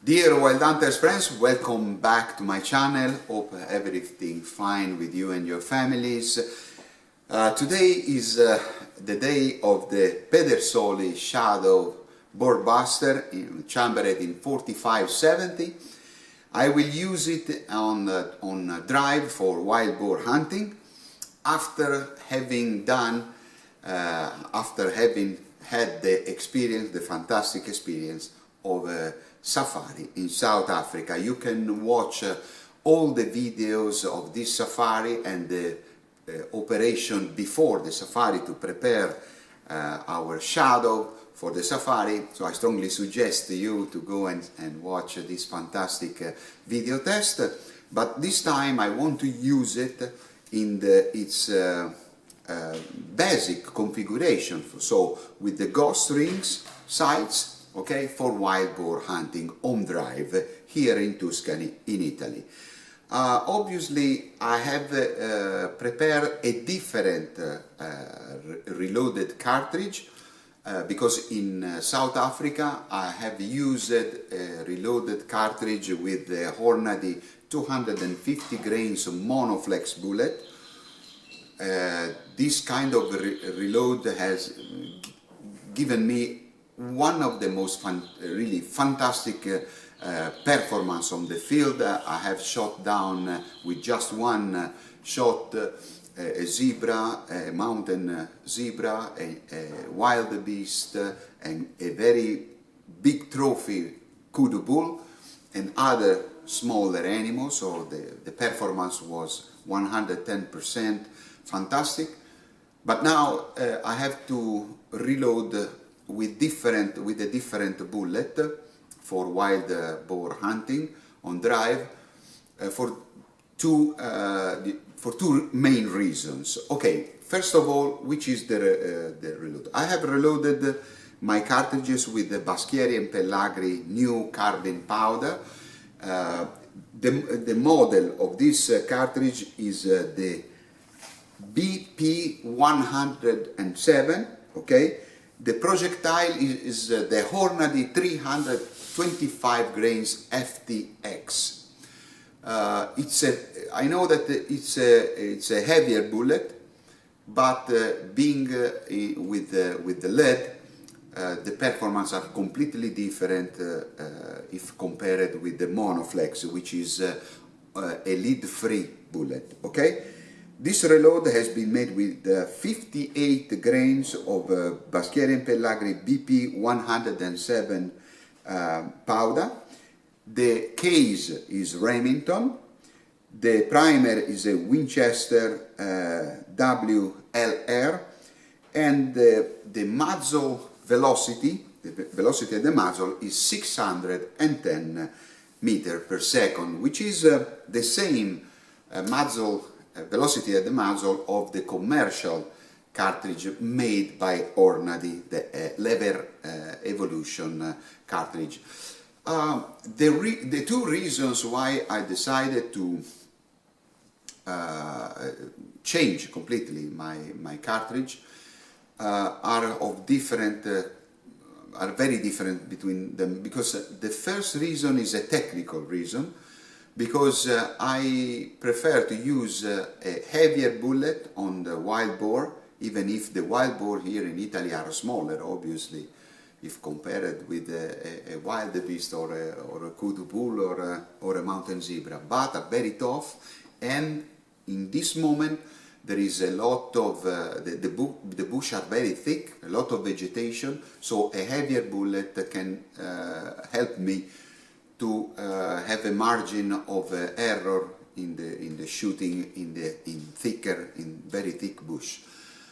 Dear Wild Hunters friends, welcome back to my channel. Hope everything fine with you and your families. Today is the day of the Pedersoli Boarbuster chambered in 4570. I will use it on drive for wild boar hunting after having had the fantastic experience of safari in South Africa. You can watch all the videos of this safari and the operation before the safari to prepare our shadow for the safari. So I strongly suggest you to go and watch this fantastic video test. But this time I want to use it in its basic configuration, so with the ghost rings sights, okay, for wild boar hunting on drive here in Tuscany in Italy. Obviously I have prepared a different reloaded cartridge because in South Africa I have used a reloaded cartridge with the Hornady 250 grains monoflex bullet. This kind of reload has given me one of the most really fantastic performance on the field. I have shot down with just one shot a zebra, a mountain zebra, a wild beast, and a very big trophy kudu bull and other smaller animals. So the performance was 110% fantastic. But now I have to reload with a different bullet for wild boar hunting on drive for two main reasons. Okay, first of all, which is the reload? I have reloaded my cartridges with the Baschieri&Pellagri new Carbine Powder. The model of this cartridge is the BP107, okay? The projectile is the Hornady 325 grains FTX. I know that it's a heavier bullet, but being with the lead, the performance are completely different if compared with the monoflex, which is a lead-free bullet. Okay. This reload has been made with 58 grains of Baschieri&Pellagri BP107 powder. The case is Remington. The primer is a Winchester WLR, and the muzzle velocity, the velocity of the muzzle is 610 meters per second, which is the same muzzle velocity at the muzzle of the commercial cartridge made by Hornady, the Lever Evolution cartridge. The two reasons why I decided to change completely my cartridge are very different between them, because the first reason is a technical reason, because I prefer to use a heavier bullet on the wild boar, even if the wild boar here in Italy are smaller, obviously, if compared with a wild beast or a kudu bull or a mountain zebra, but are very tough. And in this moment there is a lot of the bush are very thick, a lot of vegetation, so a heavier bullet can help me to have a margin of error in the shooting in very thick bush.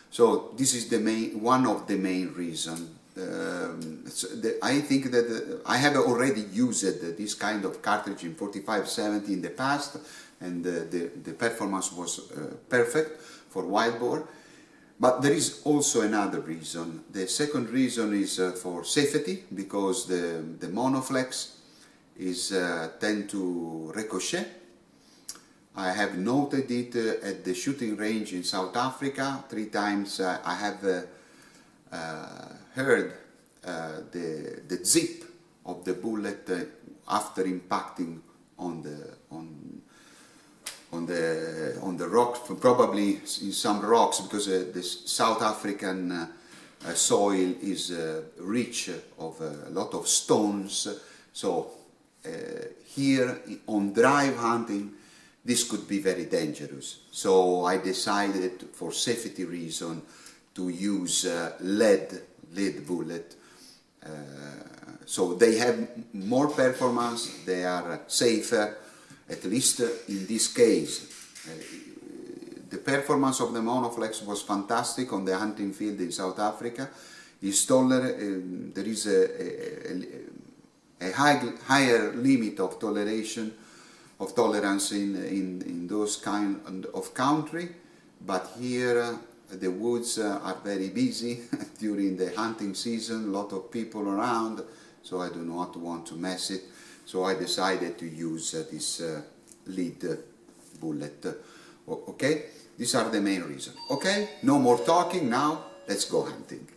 So this is one of the main reasons. I think that I have already used this kind of cartridge in 4570 in the past, and the performance was perfect for wild boar. But there is also another reason. The second reason is for safety, because the monoflex tend to ricochet. I have noted it at the shooting range in South Africa 3 times. I have heard the zip of the bullet after impacting on the rocks, probably in some rocks, because the South African soil is rich of a lot of stones. So here on drive hunting, this could be very dangerous. So I decided, for safety reason, to use lead bullet. So they have more performance, they are safer, at least in this case. The performance of the Monoflex was fantastic on the hunting field in South Africa. It's there is a higher limit of tolerance in those kind of country, but here the woods are very busy during the hunting season, a lot of people around, so I do not want to mess it. So I decided to use this lead bullet. Okay, these are the main reasons. Okay, no more talking now, let's go hunting.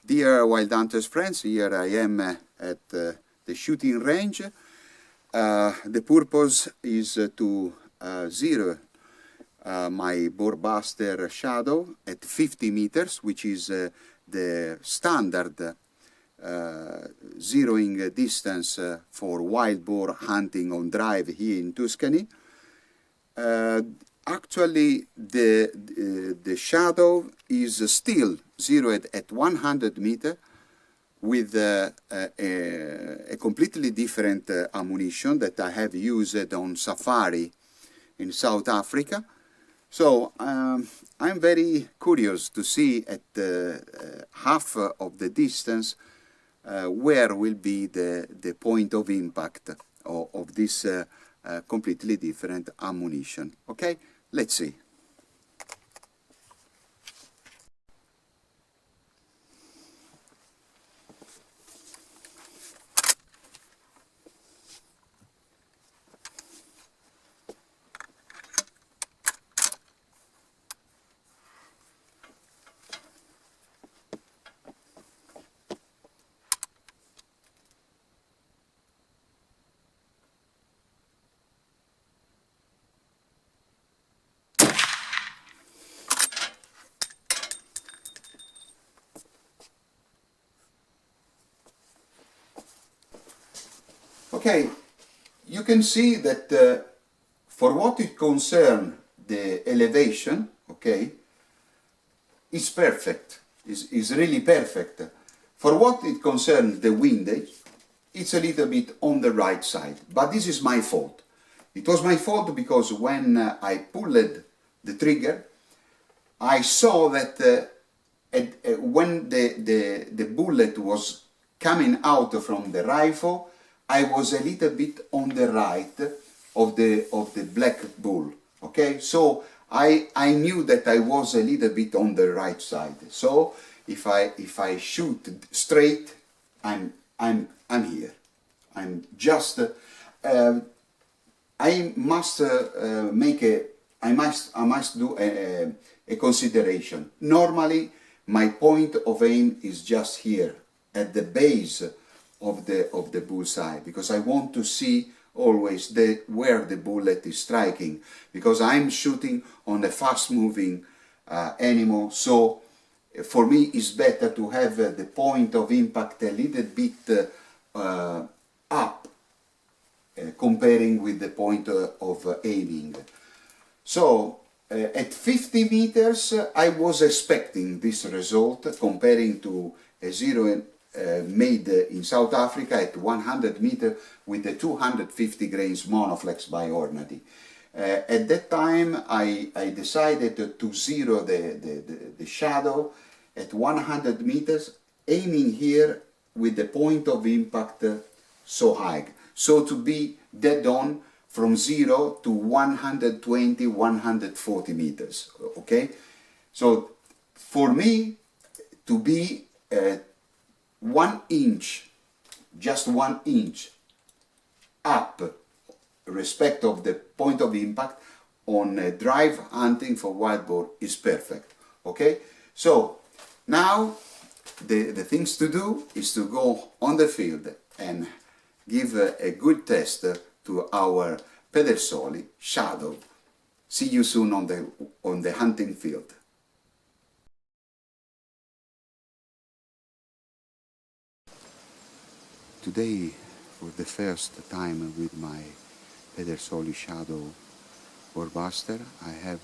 Dear Wild Hunters friends, here I am at the shooting range. The purpose is to zero my Boarbuster shadow at 50 meters, which is the standard zeroing distance for wild boar hunting on drive here in Tuscany. Actually, the shadow is still zeroed at 100 meters with a completely different ammunition that I have used on safari in South Africa. So I'm very curious to see at half of the distance where will be the point of impact of this completely different ammunition. Okay, let's see. Okay, you can see that for what it concerns the elevation, okay, it's perfect, is really perfect. For what it concerns the windage, it's a little bit on the right side, but this is my fault. It was my fault because when I pulled the trigger, I saw that when the bullet was coming out from the rifle, I was a little bit on the right of the black bull. Okay, so I knew that I was a little bit on the right side. So if I shoot straight, I'm here. I'm just I must do a consideration. Normally, my point of aim is just here at the base of the bullseye, because I want to see always where the bullet is striking, because I'm shooting on a fast-moving animal. So for me, it's better to have the point of impact a little bit up, comparing with the point of aiming. So at 50 meters, I was expecting this result comparing to a zero made in South Africa at 100 meters with the 250 grains monoflex by Ornady. At that time, I decided to zero the shadow at 100 meters, aiming here with the point of impact so high. So to be dead on from 0 to 120, 140 meters, okay? So for me to be 1 inch, just 1 inch up respect of the point of impact on drive hunting for wild boar is perfect, okay? So now the things to do is to go on the field and give a good test to our Pedersoli Shadow. See you soon on the hunting field. Today, for the first time with my Pedersoli Shadow Boarbuster, I have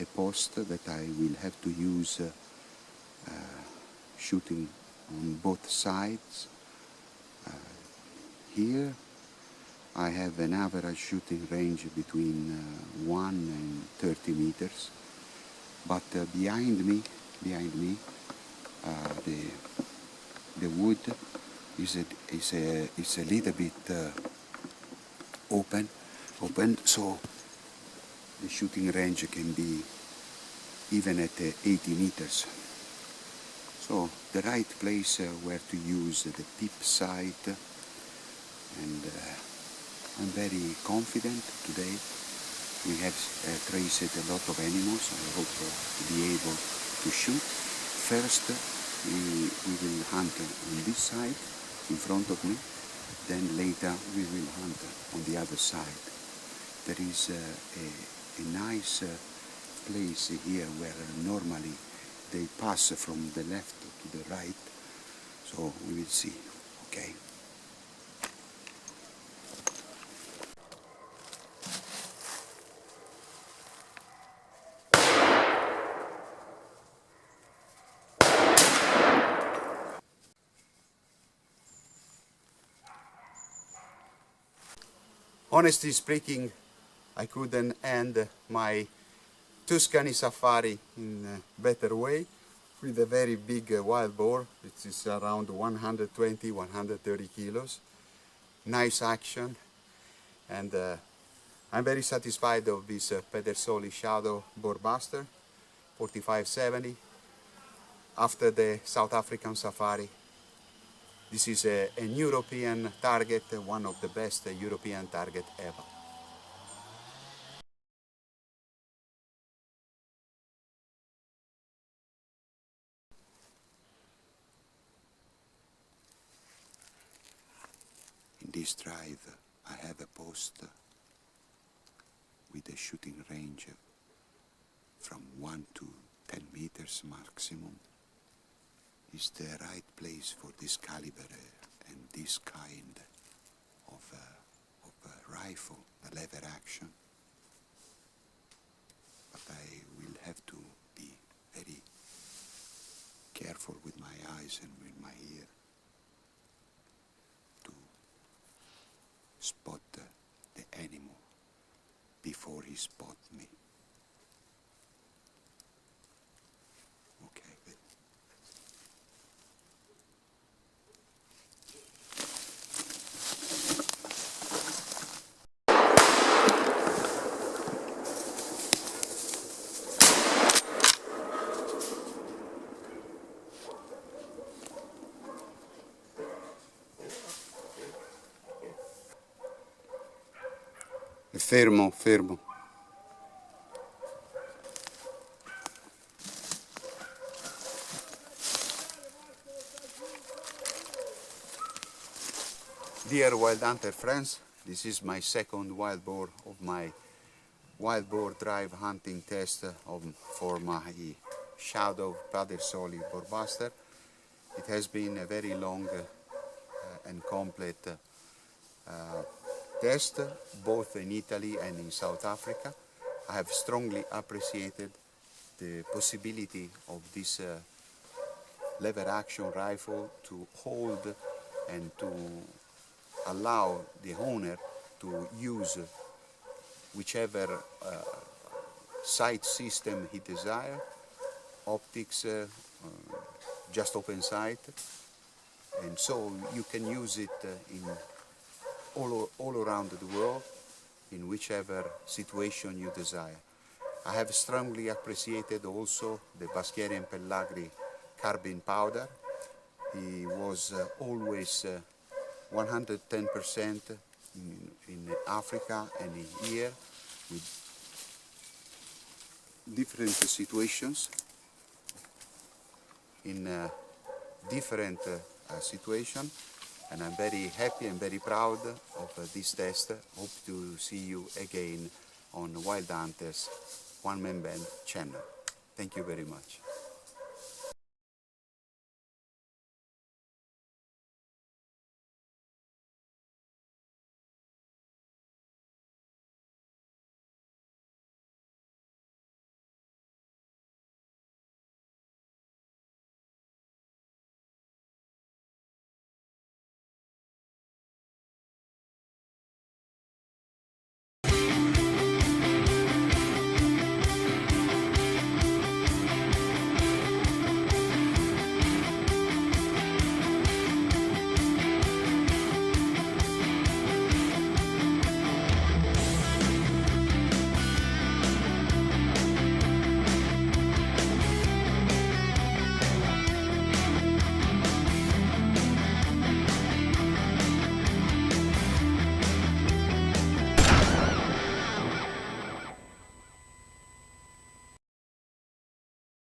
a post that I will have to use shooting on both sides. Here I have an average shooting range between 1 and 30 meters, but behind me the wood is a little bit open, so the shooting range can be even at 80 meters. So the right place where to use the tip sight, and I'm very confident today. We have traced a lot of animals. I hope to be able to shoot. First we will hunt on this side in front of me, then later we will hunt on the other side. There is a nice place here where normally they pass from the left to the right, so we will see, okay? Honestly speaking, I couldn't end my Tuscany safari in a better way, with a very big wild boar, which is around 120-130 kilos. Nice action, and I'm very satisfied of this Pedersoli Shadow Boarbuster 4570. After the South African safari, this is an European target, one of the best European target ever. In this drive, I have a post with a shooting range from 1 to 10 meters maximum. Is the right place for this caliber and this kind of rifle, the lever action. But I will have to be very careful with my eyes and with my ear to spot the animal before he spots me. Okay, good. Fermo, fermo. Dear Wild Hunter friends, this is my second wild boar of my Wild Boar Drive Hunting test for my Shadow Pedersoli Boarbuster. It has been a very long and complete test, both in Italy and in South Africa. I have strongly appreciated the possibility of this lever action rifle to hold and to allow the owner to use whichever sight system he desires, optics, just open sight, and so you can use it in all around the world in whichever situation you desire. I have strongly appreciated also the Baschieri&Pellagri Carbine Powder. He was always 110% in Africa and here with different situations, in different situation, and I'm very happy and very proud of this test. Hope to see you again on Wild Hunters One Man Band channel. Thank you very much.